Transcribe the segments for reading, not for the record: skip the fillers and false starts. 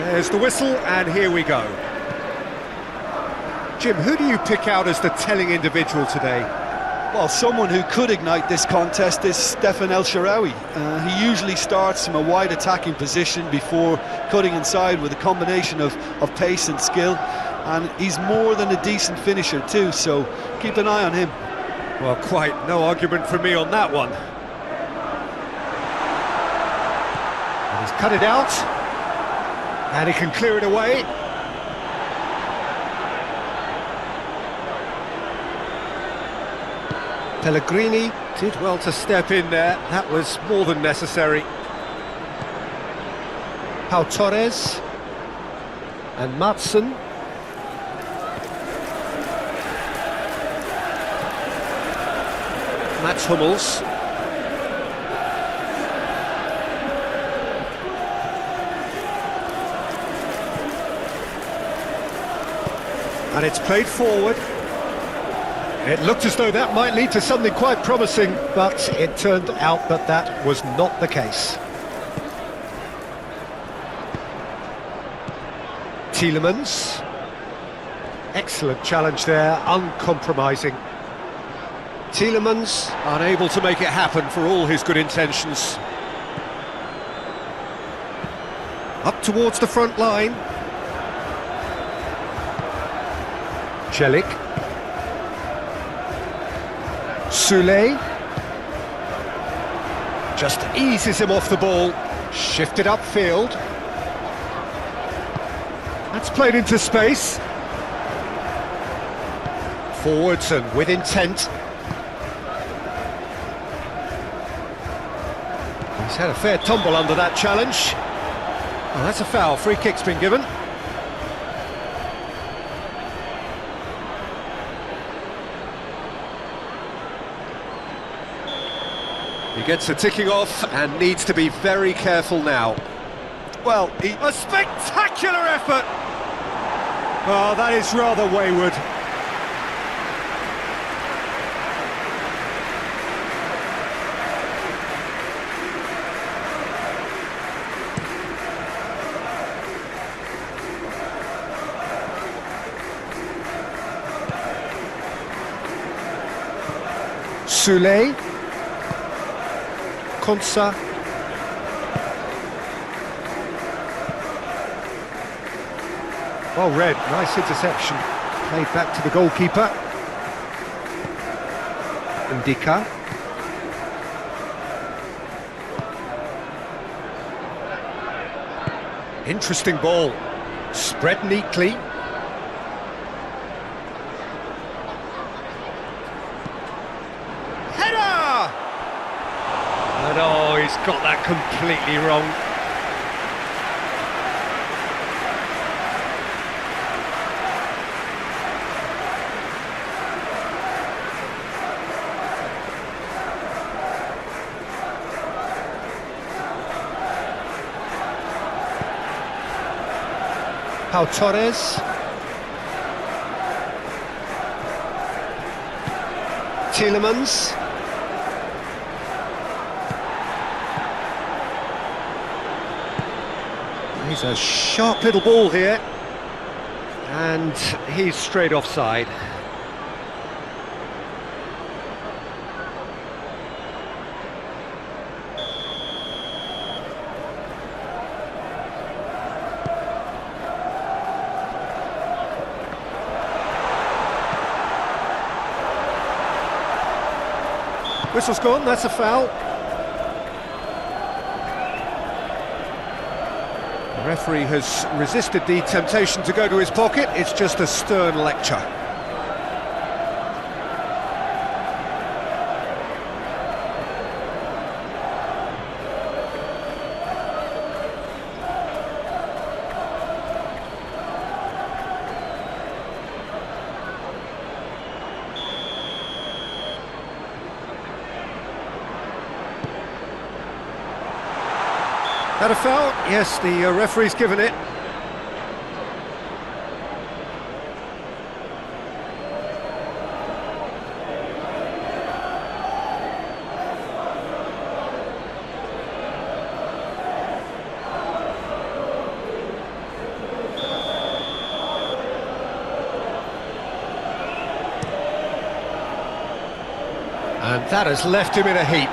There's the whistle, and here we go. Jim, who do you pick out as the telling individual today? Well, someone who could ignite this contest is Stefan El Shaarawy. He usually starts from a wide attacking position before cutting inside with a combination of pace and skill, and he's more than a decent finisher too, so keep an eye on him. Well, quite no argument from me on that one. And he's cut it out, and he can clear it away. Pellegrini did well to step in there, that was more than necessary. Pau Torres and Maatsen. Mats Hummels. And it's played forward. It looked as though that might lead to something quite promising, but it turned out that that was not the case. Tielemans. Excellent challenge there, uncompromising. Tielemans unable to make it happen for all his good intentions. Up towards the front line. Celik. Soulé. Just eases him off the ball. Shifted upfield. That's played into space. Forwards and with intent. He's had a fair tumble under that challenge. Oh, that's a foul. Free kick's been given. He gets a ticking off and needs to be very careful now. Well, a spectacular effort! Oh, that is rather wayward. Soulé. Konsa. Well read, nice interception. Played back to the goalkeeper. Ndika. Interesting ball. Spread neatly. Header! And oh, he's got that completely wrong. Pau Torres. Tielemans. He's a sharp little ball here. And he's straight offside. Whistle's gone, that's a foul. The referee has resisted the temptation to go to his pocket, it's just a stern lecture. That a foul? Yes, the referee's given it. That has left him in a heap.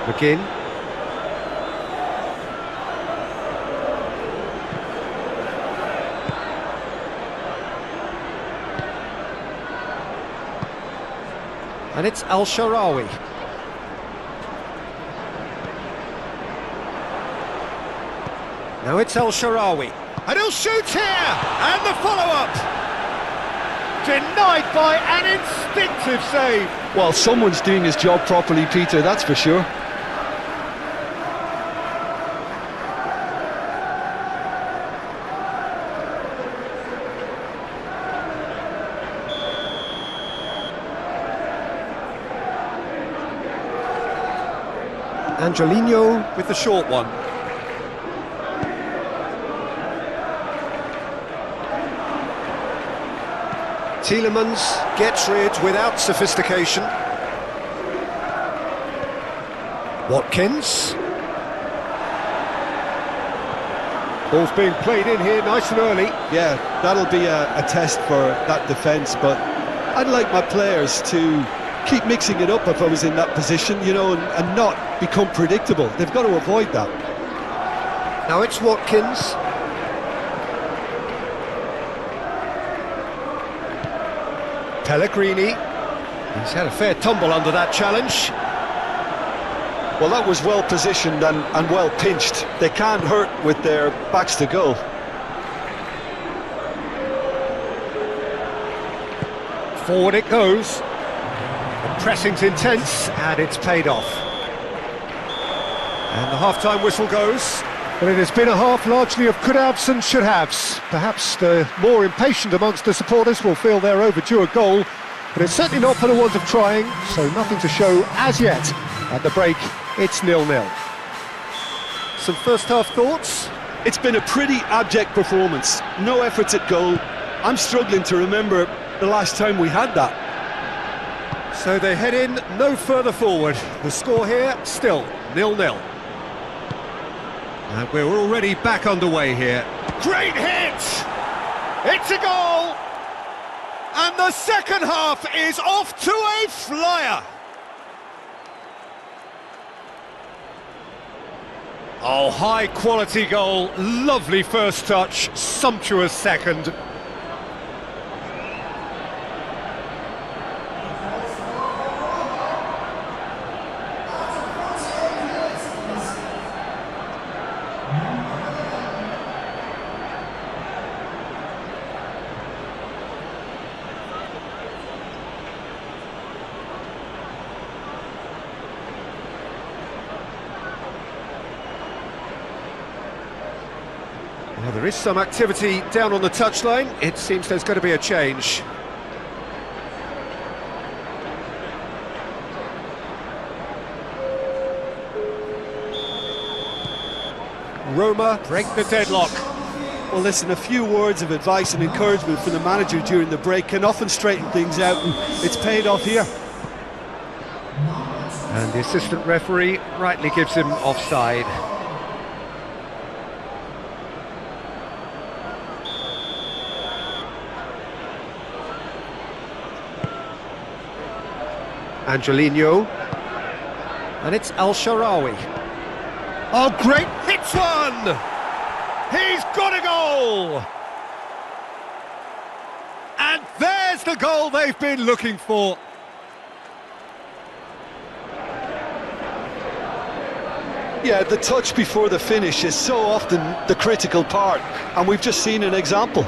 McGinn. And it's Al-Sharawi. Now it's Al-Sharawi. And he'll shoot here! And the follow-up! Denied by an instinctive save. Well, someone's doing his job properly, Peter, that's for sure. Angelino with the short one. Tielemans gets rid without sophistication. Watkins. Ball's being played in here nice and early. Yeah, that'll be a test for that defence, but I'd like my players to keep mixing it up if I was in that position, you know, and not become predictable. They've got to avoid that. Now it's Watkins. Pellegrini. He's had a fair tumble under that challenge. Well, that was well positioned and well pinched. They can't hurt with their backs to goal. Forward it goes. The pressing's intense and it's paid off. And the half-time whistle goes. Well, it has been a half largely of could-haves and should-haves. Perhaps the more impatient amongst the supporters will feel they're overdue a goal, but it's certainly not for the want of trying, so nothing to show as yet. At the break, it's 0-0. Some first-half thoughts? It's been a pretty abject performance. No efforts at goal. I'm struggling to remember the last time we had that. So they head in no further forward. The score here, still 0-0. And we're already back underway here. Great hit! It's a goal! And the second half is off to a flyer! Oh, high quality goal, lovely first touch, sumptuous second. Well, there is some activity down on the touchline. It seems there's going to be a change. Roma break the deadlock. Well, listen, a few words of advice and encouragement from the manager during the break can often straighten things out, and it's paid off here. And the assistant referee rightly gives him offside. Angelino. And it's Al-Sharawi. Oh, great! Hits one! He's got a goal! And there's the goal they've been looking for. Yeah, the touch before the finish is so often the critical part, and we've just seen an example.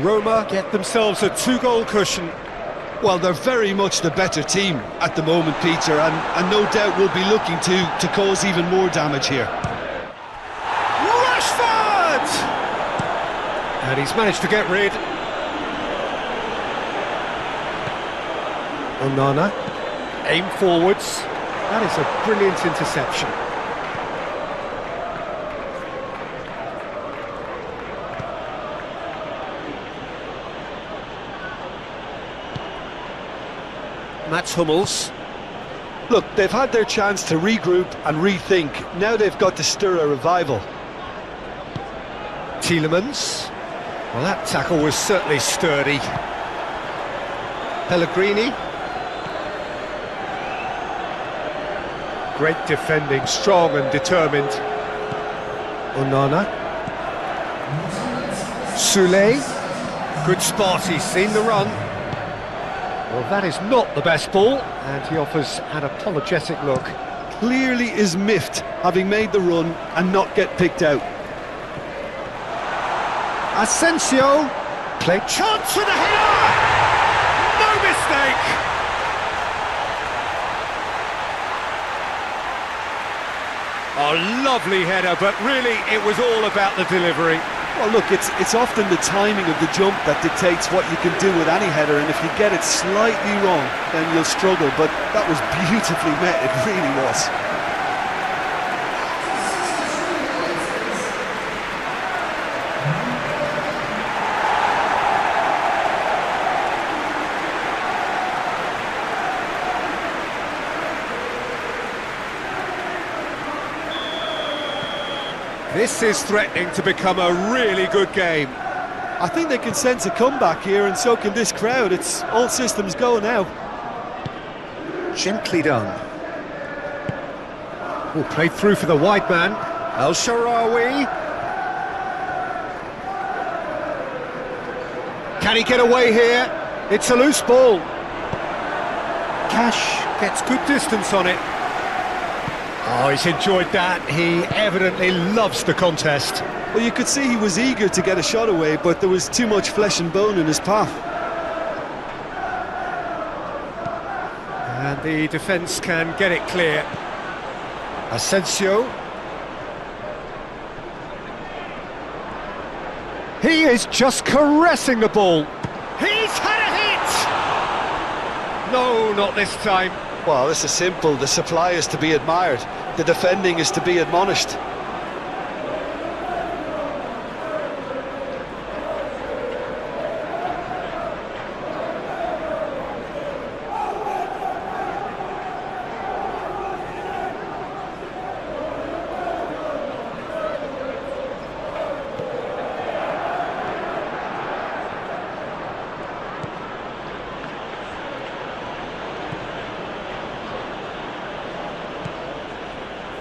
Roma get themselves a two-goal cushion. Well, they're very much the better team at the moment, Peter, and no doubt will be looking to cause even more damage here. Rashford! And he's managed to get rid. Onana, aim forwards. That is a brilliant interception. Mats Hummels. Look, they've had their chance to regroup and rethink. Now they've got to stir a revival. Tielemans. Well, that tackle was certainly sturdy. Pellegrini. Great defending, strong and determined. Onana. Soulé. Good spot, he's seen the run. Well, that is not the best ball, and he offers an apologetic look. Clearly is miffed, having made the run and not get picked out. Asensio. Played chance for the header! No mistake! A lovely header, but really it was all about the delivery. Well, look, it's often the timing of the jump that dictates what you can do with any header, and if you get it slightly wrong, then you'll struggle, but that was beautifully met, it really was. This is threatening to become a really good game. I think they can sense a comeback here, and so can this crowd. It's all systems go now. Gently done. Oh, played through for the wide man. El Shaarawy. Can he get away here? It's a loose ball. Cash gets good distance on it. Oh, he's enjoyed that. He evidently loves the contest. Well, you could see he was eager to get a shot away, but there was too much flesh and bone in his path. And the defence can get it clear. Asensio. He is just caressing the ball. He's had a hit! No, not this time. Well, this is simple. The supply is to be admired. The defending is to be admonished.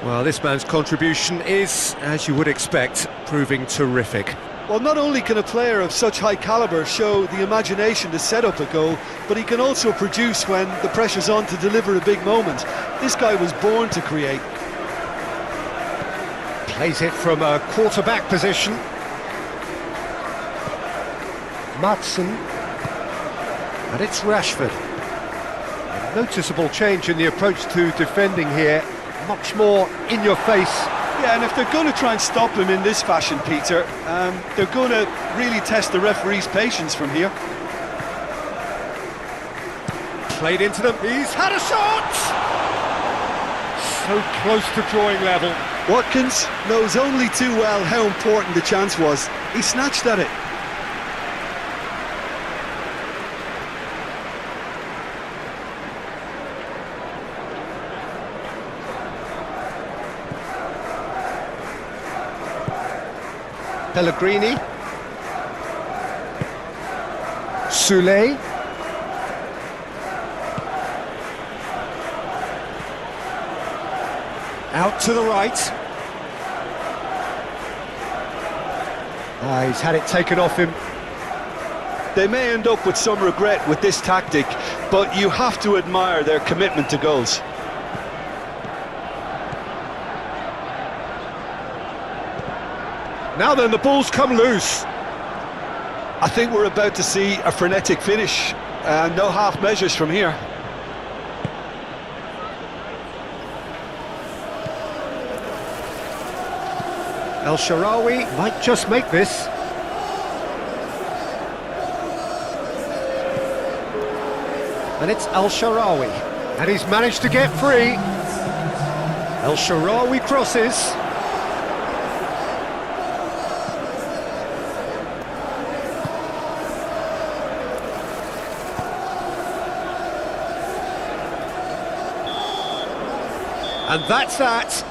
Well, this man's contribution is, as you would expect, proving terrific. Well, not only can a player of such high calibre show the imagination to set up a goal, but he can also produce when the pressure's on to deliver a big moment. This guy was born to create. Plays it from a quarterback position. Maatsen. And it's Rashford. A noticeable change in the approach to defending here. Much more in your face. Yeah, and if they're going to try and stop him in this fashion, Peter, they're going to really test the referee's patience from here. Played into them. He's had a shot! So close to drawing level. Watkins knows only too well how important the chance was. He snatched at it. Pellegrini. Soulé. Out to the right. He's had it taken off him. They may end up with some regret with this tactic, but you have to admire their commitment to goals. Now then, the ball's come loose. I think we're about to see a frenetic finish. No half measures from here. El Shaarawy might just make this. And it's Al-Sharawi. And he's managed to get free. Al-Sharawi crosses. And that's that.